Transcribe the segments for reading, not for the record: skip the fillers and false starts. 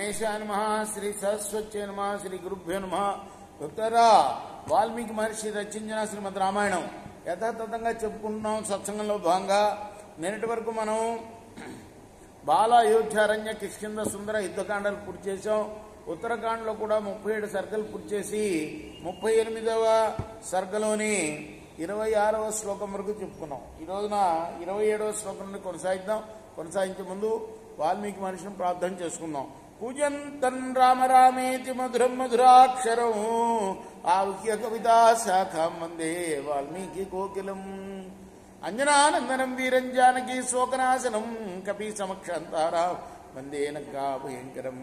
గణేశాయ నమః, శ్రీ సరస్వత్యై నమః, శ్రీ గురుభ్యో నమః. భక్తులారా, వాల్మీకి మహర్షి రచించిన శ్రీమద్ రామాయణం యథాతథంగా చెప్పుకుంటున్నాం సత్సంగంలో భాగంగా. నిన్నటి వరకు మనం బాల, అయోధ్యారణ్య, కిష్కింధ, సుందర యుద్ధకాండాలు పూర్తి చేసాం. ఉత్తరకాండలో కూడా 37 సర్గలు పూర్తి చేసి 38వ సర్గలోని 26వ శ్లోకం వరకు చెప్పుకున్నాం. ఈ రోజున 27వ శ్లోకం నుండి కొనసాగించే ముందు వాల్మీకి మహర్షిని ప్రార్థన చేసుకుందాం. పూజంతన్ రామ రామేతి మధురం మధురాక్షరం ఆరుహ్య కవితా శాఖం వందే వాల్మీకి కోకిలం. అంజనానందనం వీరం జానకి శోకనాశనం కపి సమక్షంతారా వందే నంకాభయంకరం.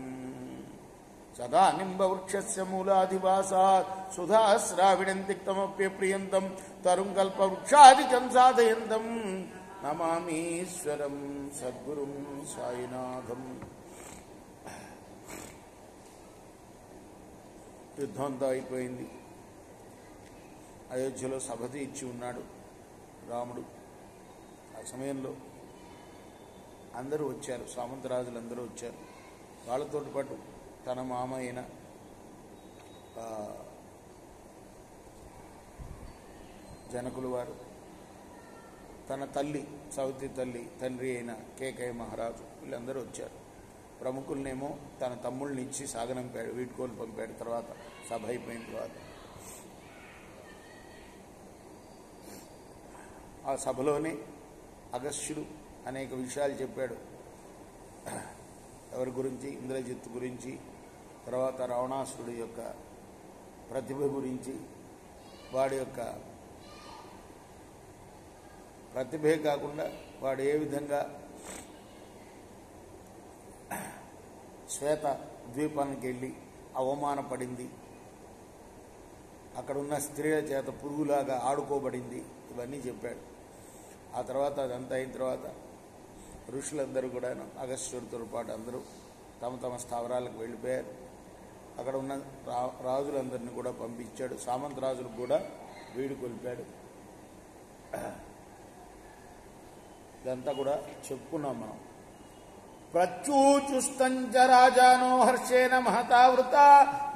సదా నింబవృక్షస్య మూలాధివాసాత్ సుధాశ్రావిణం తిక్తమప్యప్రియంతం తరుం కల్పవృక్షాదికం సాధయంతం నమామీశ్వరం సద్గురుం సాయినాథం. యుద్ధం అంతా అయిపోయింది. అయోధ్యలో సభతి ఇచ్చి ఉన్నాడు రాముడు. ఆ సమయంలో అందరూ వచ్చారు, సామంతరాజులు అందరూ వచ్చారు. వాళ్ళతో పాటు తన మామ అయిన జనకులు వారు, తన తల్లి సౌతి తల్లి తండ్రి అయిన కేకయ్య మహారాజు, వీళ్ళందరూ వచ్చారు. ప్రముఖులనేమో తన తమ్ముళ్ళని ఇచ్చి సాగనంపాడు, వీడ్కోలు పంపాడు. తర్వాత సభ అయిపోయిన తర్వాత ఆ సభలోనే అగస్త్యుడు అనేక విషయాలు చెప్పాడు. ఎవరి గురించి? ఇంద్రజిత్తు గురించి, తర్వాత రావణాసురుడి యొక్క ప్రతిభ గురించి, వాడి యొక్క ప్రతిభే కాకుండా వాడు ఏ విధంగా శ్వేత ద్వీపానికి వెళ్ళి అవమానపడింది, అక్కడున్న స్త్రీల చేత పురుగులాగా ఆడుకోబడింది, ఇవన్నీ చెప్పాడు. ఆ తర్వాత అదంతా అయిన తర్వాత ఋషులందరూ కూడా అగస్త్యుడితో పాటు అందరూ తమ తమ స్థావరాలకు వెళ్ళిపోయారు. అక్కడ ఉన్న రాజులందరినీ కూడా పంపించాడు. సామంత రాజులకు కూడా వీడు కొలిపాడు. ఇదంతా కూడా చెప్పుకున్నాం మనం. ప్రత్యూచుస్తంచ రాజానో హర్షేణ మహతావృత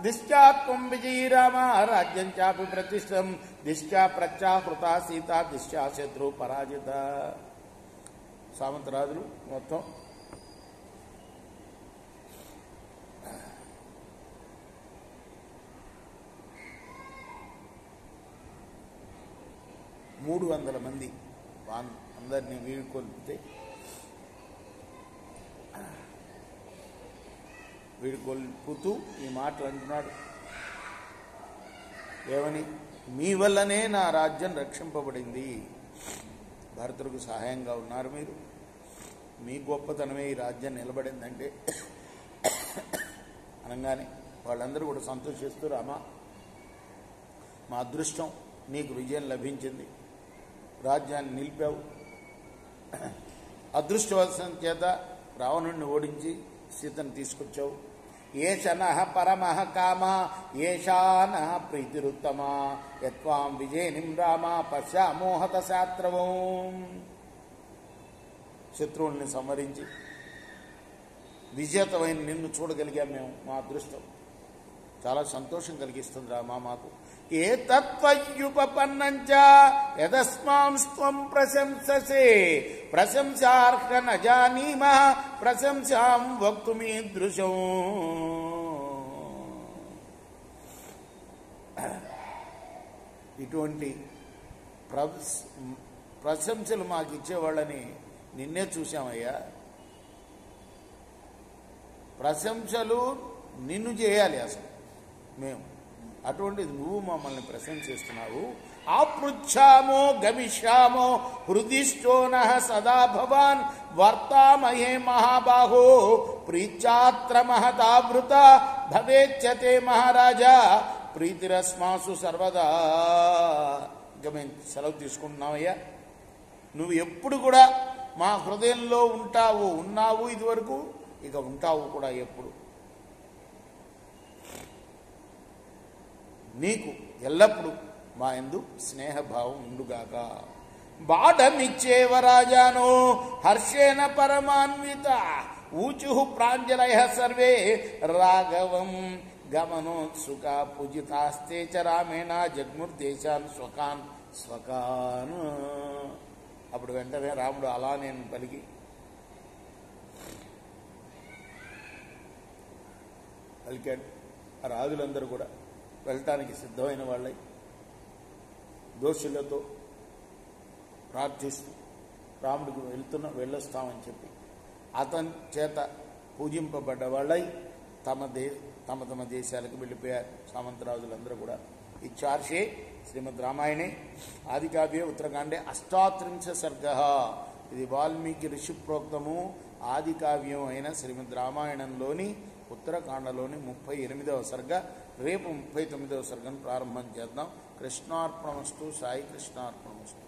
దిశ్చాత్వం విజయీ రామ రాజ్యం చాపి ప్రతిష్టం దిశ్చా ప్రత్యాహృత సీత దిశ్చా శత్రు పరాజిత. సామంతరాజులు మొత్తం 300 మంది అందరినీ వీడుకొల్పితే వీడుకొల్పుతూ ఈ మాటలు అంటున్నాడు. ఏమని? మీ వల్లనే నా రాజ్యం రక్షింపబడింది, భరతుడికి సహాయంగా ఉన్నారు మీరు, మీ గొప్పతనమే ఈ రాజ్యం నిలబడిందంటే అనగానే వాళ్ళందరూ కూడా సంతోషిస్తూ, రామా మా అదృష్టం, నీకు విజయం లభించింది, రాజ్యాన్ని నిలిపావు, అదృష్టవశం చేత రావణుడిని ఓడించి సీతను తీసుకొచ్చావు. ఏషనః పరమః కామ ఏషానః ప్రీతిరుత్తమా యత్వాం విజయనిం రామ పశ్యామోహత శాత్రవం. శత్రువుల్ని సంహరించి విజేతమైన నిన్ను చూడగలిగాం మేము, మా అదృష్టం, చాలా సంతోషం కలిగిస్తుంది రామా మాకు. ఏ తత్వయుపపన్నంచ యదస్మాంస్త్వం ప్రశంససే ప్రశంసార్హ న జానీమః ప్రశంసాం వక్తుమీదృశం. ఇటువంటి ప్రశంసలు మాకు ఇచ్చేవాళ్ళని నిన్నే చూశామయ్యా. ప్రశంసలు నిన్ను చేయాలి అసలు మేము, అటువంటిది నువ్వు మమ్మల్ని ప్రశంసిస్తున్నావు. ఆపృచ్ఛామో గమిష్యామో హృదిష్టోనః సదా భవాన్ వర్తామహే మహాబాహో ప్రీత్యాత్ర మహతావృత భవేచ్యతే మహారాజా ప్రీతిరస్మాసు సర్వదా. ఇంకా మేము సెలవు తీసుకుంటున్నామయ్యా, నువ్వు ఎప్పుడు కూడా మా హృదయంలో ఉన్నావు ఇదివరకు, ఇక ఉంటావు కూడా ఎప్పుడు. నీకు ఎల్లప్పుడూ మా యందు స్నేహభావం ఉండుగాక. బాఢమిచ్చేవ రాజానో హర్షేణ పరమాన్విత ఊచు ప్రాంజలయ సర్వే రాఘవం గమనోత్సుకా పూజితాస్తే చ రామేణ జగ్ముర్దేశాన్ స్వకాన్ స్వకాన్. అప్పుడు వెంటనే రాముడు అలా నేను పలికి పలికాడు. ఆ రాజులందరూ కూడా వెళ్ళటానికి సిద్ధమైన వాళ్ళై దోషులతో ప్రార్థిస్తూ రాముడికి వెళ్ళొస్తామని చెప్పి అతని చేత పూజింపబడ్డ వాళ్ళై తమ తమ దేశాలకు వెళ్ళిపోయారు సామంతరాజులందరూ కూడా. ఇచ్చార్షే శ్రీమద్ రామాయణే ఆదికావ్యే ఉత్తరకాండే 38 సర్గ. ఇది వాల్మీకి ఋషి ప్రోక్తము ఆదికావ్యం అయిన శ్రీమద్ రామాయణంలోని ఉత్తరకాండలోని 38వ సర్గ. రేపు 39వ సర్గను ప్రారంభం చేద్దాం. కృష్ణార్పణమస్తు. సాయి కృష్ణార్పణమస్తు.